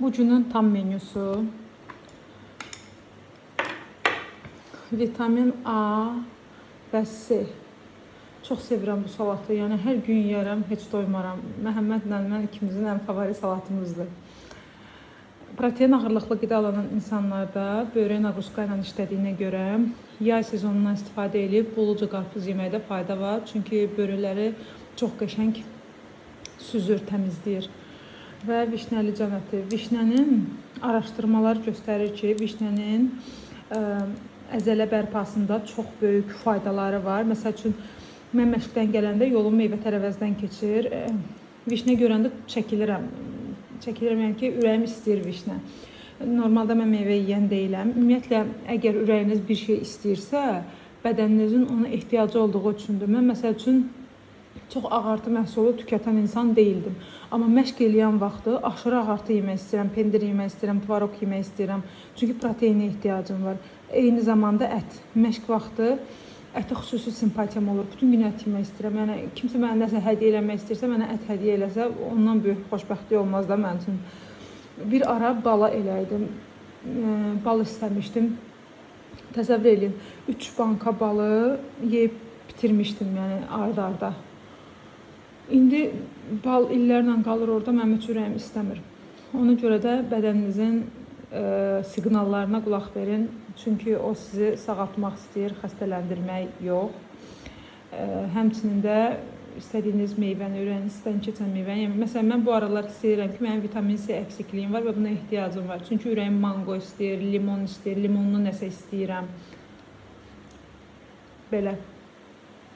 Bu günün tam menüsü. Vitamin A və C. Çox sevirəm bu salatı. Yəni hər gün yeyərəm, heç doymaram. Məhəmmədlə mən ikimizin ən favori salatımızdır. Protein ağırlıqlı qidalanan insanlarda böyrək naqruska ilə işlədiyinə görə yay sezonundan istifadə edib boluca qarpız yeməkdə fayda var. Çünki böyrəkləri çox qəşəng süzür, təmizləyir. Və vişnəli cəməti. Vişnənin araşdırmalar göstərir ki, vişnənin əzələ bərpasında çox böyük faydaları var. Məsəl üçün, mən məşqdən gələndə yolum meyvə tərəvəzdən keçir. Vişnə görəndə çəkilirəm. Çəkilirəm, yəni ki, ürəyim istəyir vişnə. Normalda mən meyvə yeyən deyiləm. Ümumiyyətlə, əgər ürəyiniz bir şey istəyirsə, bədəninizin ona ehtiyacı olduğu üçündür. Mən məsəl üçün çox ağartı məhsulu tükətən insan deyildim. Amma məşq eləyən vaxtı aşırı ağartı yemək istəyirəm, pendir yemək istəyirəm, tvarok yemək istəyirəm. Çünki proteinə ehtiyacım var. Eyni zamanda ət. Məşq vaxtı ətə xüsusi simpatiyam olur. Bütün gün ət yemək istəyirəm. Yəni kimsə mənə nəsə hədiyyə eləmək istəyirsə, mənə ət hədiyyə eləsə, ondan böyük xoşbəxtlik olmaz da mənim üçün. Bir ara bala eləydim. Bal istəmişdim. Təsəvvür edin, 3 banka balı yeyib bitirmişdim, yəni ard-arda. İndi bal illərlə qalır orada, mənim heç ürəyim istəmir. Ona görə də bədəninizin siqnallarına qulaq verin. Çünki o sizi sağaltmaq istəyir, xəstələndirmək yox. Həmçinin də istədiyiniz meyvəni, ürəyiniz istəyən keçən meyvəni yemək. Məsələn, mən bu aralar istəyirəm ki, mənim vitamin C əksikliyim var və buna ehtiyacım var. Çünki ürəyim mango istəyir, limon istəyir, limonlu nəsə istəyirəm. Belə.